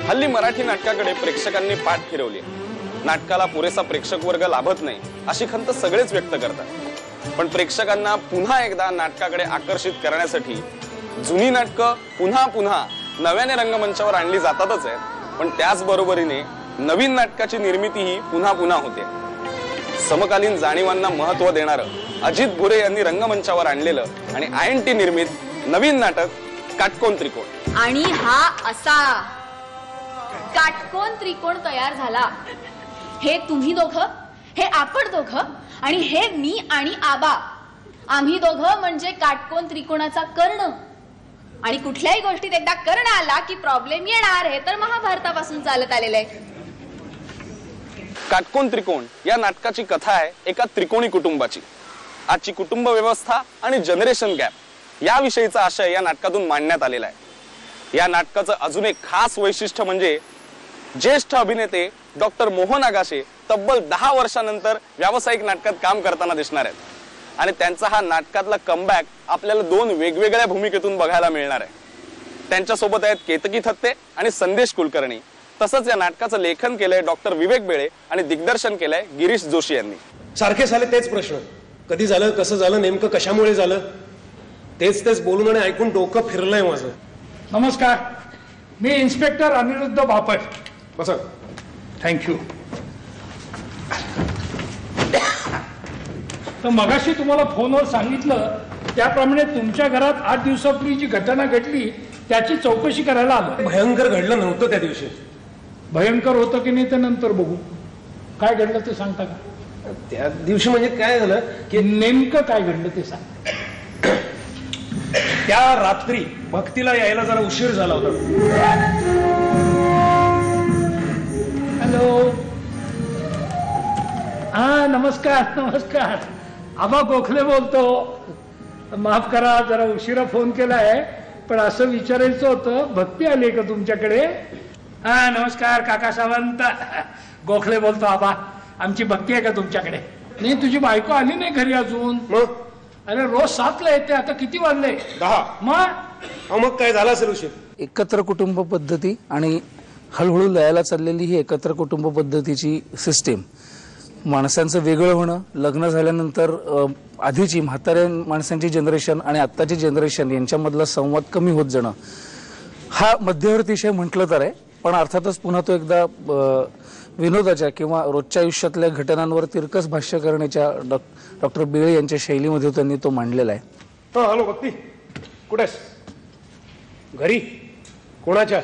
हल्ली मराठी नाटकाकडे प्रेक्षकांनी पाठ फिरवली। नाटकाला पुरेसा प्रेक्षक वर्ग लाभत नाही अशी खंत सगळेच व्यक्त करतात। पण प्रेक्षकांना पुन्हा एकदा नाटकाकडे आकर्षित करण्यासाठी जुनी नाटकं पुन्हा पुन्हा नव्याने रंगमंचावर आणली जातातच आहेत, पण त्याच बरोबरीने नवीन नाटकाची निर्मितीही पुन्हा पुन्हा होते। समकालीन जाणीवांना महत्त्व देणारं अजित भुरे यांनी रंगमंचावर आणलेलं आणि INT निर्मित नवीन नाटक काटकोन त्रिकोण। आणि हा असा काटकोन त्रिकोण तयार झाला। हे तुम्ही दोघं, हे आपण दोघं आणि हे मी आणि आबा, आम्ही दोघं म्हणजे काटकोन त्रिकोणाचा कर्ण। आणि कुठल्याही गोष्टीत एकदा कर्ण आला की प्रॉब्लेम येणार, हे तर महाभारतापासून चालत आलेलं आहे। काटकोन त्रिकोण या नाटकाची कथा आहे एका त्रिकोणी कुटुंबाची। आजची कुटुंब व्यवस्था आणि जनरेशन गॅप याविषयीचा आशय या नाटकातून मांडण्यात आलेला आहे। या नाटकाचं अजून एक खास वैशिष्ट्य म्हणजे ज्येष्ठ अभिनेते डॉक्टर मोहन आगाशे तब्बल 10 वर्षांनंतर व्यावसायिक नाटकात काम करताना दिसणार आहेत आणि त्यांचा हा नाटकातला कमबॅक आपल्याला 2 वेगवेगळ्या भूमिकेतून बघायला मिळणार आहे। त्यांच्यासोबत आहेत केतकी थत्ते आणि संदेश कुलकर्णी। तसंच या नाटकाचं लेखन केलंय डॉक्टर विवेक बेळे आणि दिग्दर्शन केलंय गिरीश जोशी यांनी। सारखे झाले तेच प्रश्न, कधी झालं, कसं झालं, नेमकं कशामुळे झालं, तेच तेच बोलून आणि ऐकून डोकं फिरलंय माझं। नमस्कार, मी इन्स्पेक्टर अनिरुद्ध बापट। बसा। थँक्यू। तर मगाशी तुम्हाला फोनवर सांगितलं त्याप्रमाणे तुमच्या घरात 8 दिवसापूर्वी जी घटना घडली त्याची चौकशी करायला आलो। भयंकर घडलं नव्हतं त्या दिवशी। भयंकर होतं की नाही ते नंतर बघू, काय घडलं ते सांगता का? त्या दिवशी म्हणजे काय झालं की नेमकं काय घडलं ते सांग। त्या रात्री भक्तीला यायला जरा उशीर झाला होता। हॅलो, हा नमस्कार नमस्कार, आबा गोखले बोलतो। माफ करा जरा उशिरा फोन केलाय, पण असं विचारायचं होतं भक्ती आली का तुमच्याकडे? हा नमस्कार काका सावंत, गोखले बोलतो आबा, आमची भक्ती आहे का तुमच्याकडे? नाही तुझी बायको आली नाही घरी अजून? मग अरे रोज 7ला येते, आता किती वाजले? 10। मग काय झालं असेल उशीर? एकत्र कुटुंब पद्धती आणि हळूहळू लयाला चाललेली ही एकत्र कुटुंब पद्धतीची सिस्टीम, माणसांचं वेगळं होणं, लग्न झाल्यानंतर आधीची म्हाताऱ्या माणसांची जनरेशन आणि आत्ताची जनरेशन यांच्यामधला संवाद कमी होत जाणं, हा मध्यवर्ती विषय म्हटलं तर आहे। पण अर्थातच पुन्हा तो एकदा विनोदाच्या किंवा रोजच्या आयुष्यातल्या घटनांवर तिरकस भाष्य करण्याच्या डॉक्टर बेळे यांच्या शैलीमध्ये त्यांनी तो मांडलेला आहे। हॅलो भक्ती, कुठेस? घरी? कोणाच्या?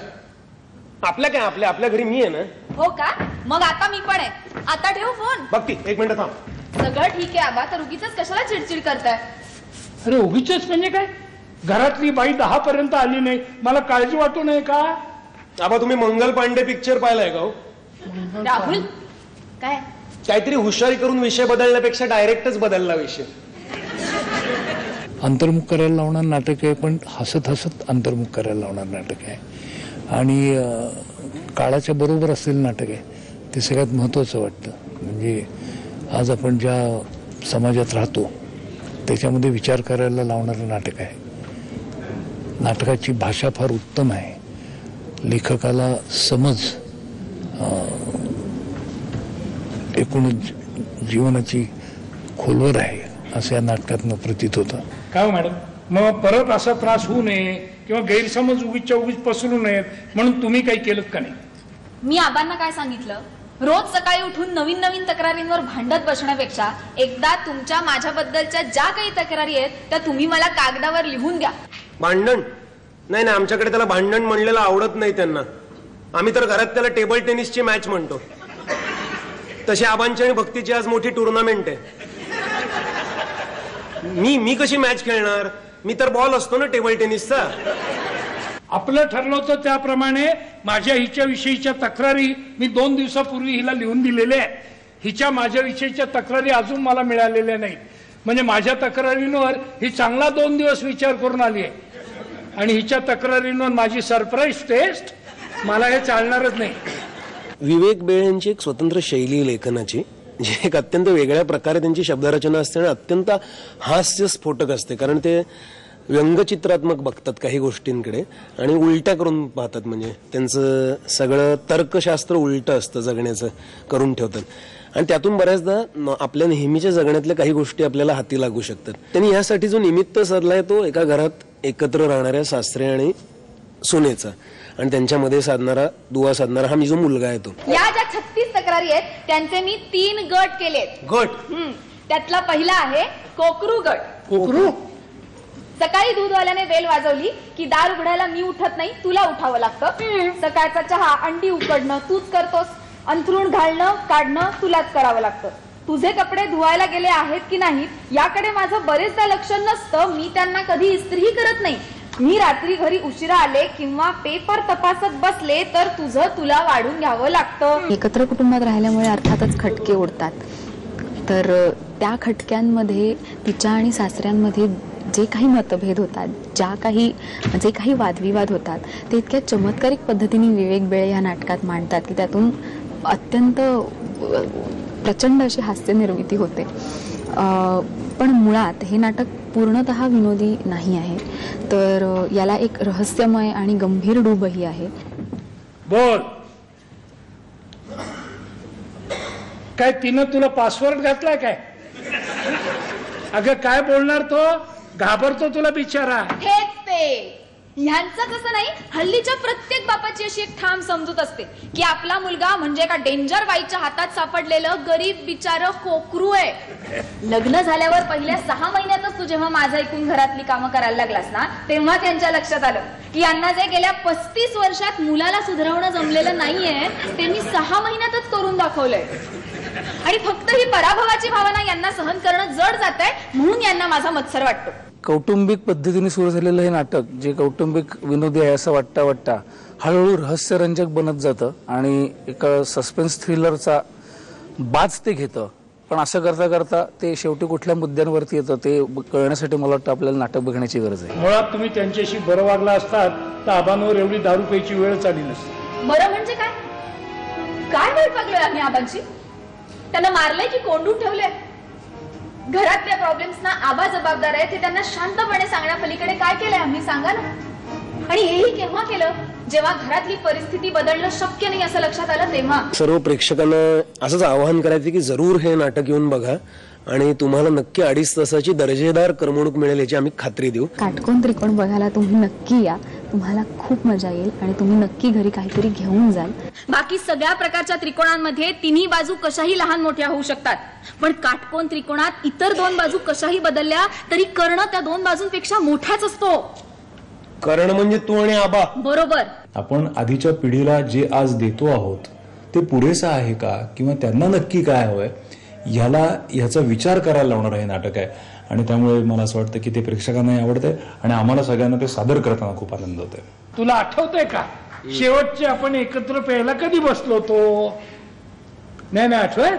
आपल्या काय? आपल्या घरी मी आहे ना। हो का? मग आता मी पण आहे। आता ठेव फोन। भक्ती 1 मिनिट थांब। सगळं ठीक आहे आबा, तर उगीच कशाला चिडचिड करताय? अरे उगीच म्हणजे काय? घरातली बाई 10 पर्यंत आली नाही, मला काळजी वाटू नये का? आबा तुम्ही मंगल पांडे पिक्चर पाहिलाय का? राहुल काय काहीतरी हुशारी करून विषय बदलण्यापेक्षा डायरेक्टच बदलला विषय। अंतर्मुख करायला लावणार नाटक आहे, पण हसत हसत अंतर्मुख करायला लावणार नाटक आहे आणि काळाच्या बरोबर असलेलं नाटक आहे। ते सगळ्यात महत्त्वाचं वाटतं। म्हणजे आज आपण ज्या समाजात राहतो त्याच्यामध्ये विचार करायला लावणारं नाटक आहे। नाटकाची भाषा फार उत्तम आहे, लेखकाला समज, एकूण जीवनाची खोलवर आहे असं या नाटकातनं प्रतीत होतं। काय मॅडम, मग परत असा त्रास होऊ नये किंवा गैरसमज उगीचच्या उगीच पसरू नयेत म्हणून तुम्ही काही केलं का नाही? मी आबांना काय सांगितलं, रोज सकाळी उठून नवीन नवीन तक्रारींवर भांडत बसण्यापेक्षा एकदा तुमच्या माझ्याबद्दलच्या ज्या काही तक्रारी आहेत त्या तुम्ही मला कागदावर लिहून द्या। भांडण नाही, आमच्याकडे त्याला भांडण म्हणलेलं आवडत नाही त्यांना। आम्ही तर घरात त्याला टेबल टेनिसची मॅच म्हणतो। तशी आबांची आणि भक्तीची आज मोठी टुर्नामेंट आहे। मी कशी मॅच खेळणार? मी तर बॉल असतो ना टेबल टेनिसचा। आपलं ठरलं होतं त्याप्रमाणे माझ्या हिच्याविषयीच्या तक्रारी मी 2 दिवसापूर्वी हिला लिहून दिलेल्या आहे। हिच्या माझ्याविषयीच्या तक्रारी अजून मला मिळालेल्या नाहीत। म्हणजे माझ्या तक्रारींवर ही चांगला 2 दिवस विचार करून आली आहे आणि हिच्या तक्रारींवर माझी सरप्राईज टेस्ट, मला हे चालणारच नाही। विवेक बेळेंची एक स्वतंत्र शैली लेखनाची, जी एक अत्यंत वेगळ्या प्रकारे त्यांची शब्दरचना असते आणि अत्यंत हास्यस्फोटक असते। कारण ते व्यंगचित्रात्मक बघतात काही गोष्टींकडे आणि उलट्या करून पाहतात. म्हणजे त्यांचं सगळं तर्कशास्त्र उलटं असतं जगण्याचं करून ठेवतात आणि त्यातून बऱ्याचदा आपल्या नेहमीच्या जगण्यातल्या काही गोष्टी आपल्याला हाती लागू शकतात. त्यांनी यासाठी जो निमित्त साधलाय तो एका घरात एकत्र राहणाऱ्या सासरे आणि सुनेचा आणि त्यांच्यामध्ये दुवा साधणारा हा मी जो मुलगा आहे तो. या ज्या 36 तक्रारी आहेत त्यांचे मी 3 गट केलेत. गट त्यातला पहिला आहे कोकरू गट. कोकरू सकाळी दूधवाल्याने बेल वाजवली की दार उघडायला मी उठत नाही, तुला उठावं लागतं. सकाळचा चहा अंडी उकडणं तूच करतोस, अंथरूण घालणं काढणं तुलाच करावं लागतं. तुझे कपडे धुवायला गेले आहेत की नाहीत याकडे माझं बरेचदा लक्ष नसतं. मी त्यांना कधी इस्त्रीही करत नाही. मी रात्री घरी उशिरा आले किंवा पेपर तपासत बसले तर तुझं तुला वाढून घ्यावं लागतं. एकत्र कुटुंबात राहिल्यामुळे अर्थातच खटके उडतात. तर त्या खटक्यांमध्ये तिच्या आणि सासऱ्यांमध्ये जे काही मतभेद होतात, जे काही वादविवाद होतात ते इतक्या चमत्कारिक पद्धतीने विवेक बेळे या नाटकात मांडतात की त्यातून अत्यंत प्रचंड अशी हास्य निर्मिती होते. पण मुळात हे नाटक पूर्णतः विनोदी नाही आहे, तर याला एक रहस्यमय आणि गंभीर डूबही आहे. बोल, काय तिनं तुला पासवर्ड घातलाय काय? अगं काय बोलणार तो? घाबरतो तुला बिचारा. हेच ते. ह्यांचं तसं नाही. हल्लीच्या प्रत्येक बापाची अशी एक ठाम समजूत असते की आपला मुलगा म्हणजे एका डेंजर बाईच्या हातात सापडलेलं गरीब बिचारं कोकरू आहे. लग्न झाल्यावर पहिल्या 6 महिन्यातच तू जेव्हा माझं ऐकून घरातली कामं करायला लागलास ना तेव्हा त्यांच्या लक्षात आलं की यांना जे गेल्या 35 वर्षात मुलाला सुधारवणं जमलेलं नाहीये ते मी 6 महिन्यातच करून दाखवलंय. आणि फक्त ही पराभवाची भावना यांना सहन करणं जड जात आहे म्हणून यांना माझा मत्सर वाटतो. कौटुंबिक पद्धतीने सुरू झालेलं हे नाटक जे कौटुंबिक विनोदी आहे असं वाटता हळूहळू रहस्यरंजक बनत जातं आणि एका सस्पेन्स थ्रिलरचा बाज ते घेतं. पण असं करता करता ते शेवटी कुठल्या मुद्द्यांवरती येतं ते कळण्यासाठी मला वाटतं आपल्याला नाटक बघण्याची गरज आहे. मुळात तुम्ही त्यांच्याशी बरं वागला असतात तर आबांवर एवढी दारू प्यायची वेळच आली नसती. बरं म्हणजे काय? काय वाईट वागलोय आम्ही आबांची? त्यांना मारलंय की कोंडून ठेवलंय? घरातल्या प्रॉब्लेम्सना आबा जबाबदार आहे ते त्यांना शांतपणे सांगण्यापलीकडे काय केलंय आम्ही सांगा ना. आणि हेही केव्हा केलं जेव्हा घरातली परिस्थिती बदलणं शक्य नाही असं लक्षात आलं तेव्हा. सर्व प्रेक्षकांना असंच आवाहन करायचं की जरूर हे नाटक येऊन बघा आणि तुम्हाला नक्की 2.5 तासाची दर्जेदार करमणूक मिळेल याची आम्ही खात्री देऊ. काटकोन त्रिकोण बघायला तुम्ही नक्की या. तुम्हाला खूप मजा येईल आणि तुम्ही नक्की घरी काहीतरी घेऊन जाल. बाकी सगळ्या प्रकारच्या त्रिकोणांमध्ये तिन्ही बाजू कशाही लहान मोठ्या होऊ शकतात, पण काटकोन त्रिकोणात इतर 2 बाजू कशाही बदलल्या तरी कर्ण त्या 2 बाजूंपेक्षा मोठाच असतो. कर्ण म्हणजे तू आणि आबा. बरोबर. आपण आधीच्या पिढीला जे आज देतो आहोत ते पुरेसं आहे का किंवा त्यांना नक्की काय हवंय ह्याचा विचार करायला लावणारं हे नाटक आहे. आणि त्यामुळे मला असं वाटतं की ते प्रेक्षकांनाही आवडतंय आणि आम्हाला सगळ्यांना ते सादर करताना खूप आनंद होतोय. तुला आठवतंय का शेवटचे आपण एकत्र प्यायला कधी बसलो होतो? नाही आठवत?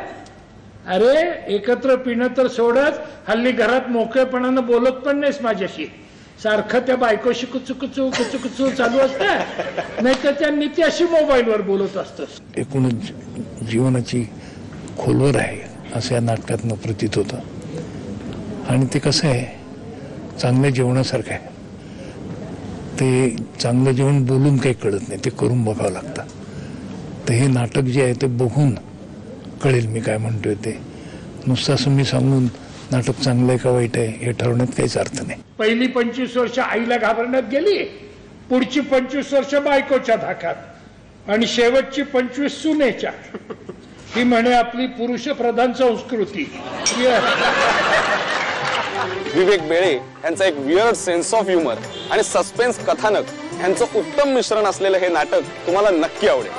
अरे एकत्र पिणं तर सोडच, हल्ली घरात मोकळेपणानं बोलत पण नाहीस माझ्याशी. सारखं त्या बायकोशी कुचू चालू असतं, नाही तर त्या नित्याशी मोबाईलवर बोलत असतस. एकूणच जीवनाची खोलवर आहे असं या नाटकातनं प्रतीत होतं. आणि ते कसं आहे चांगल्या जेवणासारखं आहे. ते चांगलं जेवण बोलून काही कळत नाही, ते करून बघावं लागतं. तर हे नाटक जे आहे ते बघून कळेल मी काय म्हणतोय ते. नुसतं असं मी सांगून नाटक चांगलं आहे का वाईट आहे हे ठरवण्यात काहीच अर्थ नाही. पहिली 25 वर्ष आईला घाबरण्यात गेली, पुढची 25 वर्ष बायकोच्या धाकात आणि शेवटची 25 सुनेच्या. ही म्हणे आपली पुरुष प्रधान संस्कृती. विवेक बेळे यांचा एक वियर्ड सेन्स ऑफ ह्युमर आणि सस्पेन्स कथानक यांचं उत्तम मिश्रण असलेलं हे नाटक तुम्हाला नक्की आवडेल.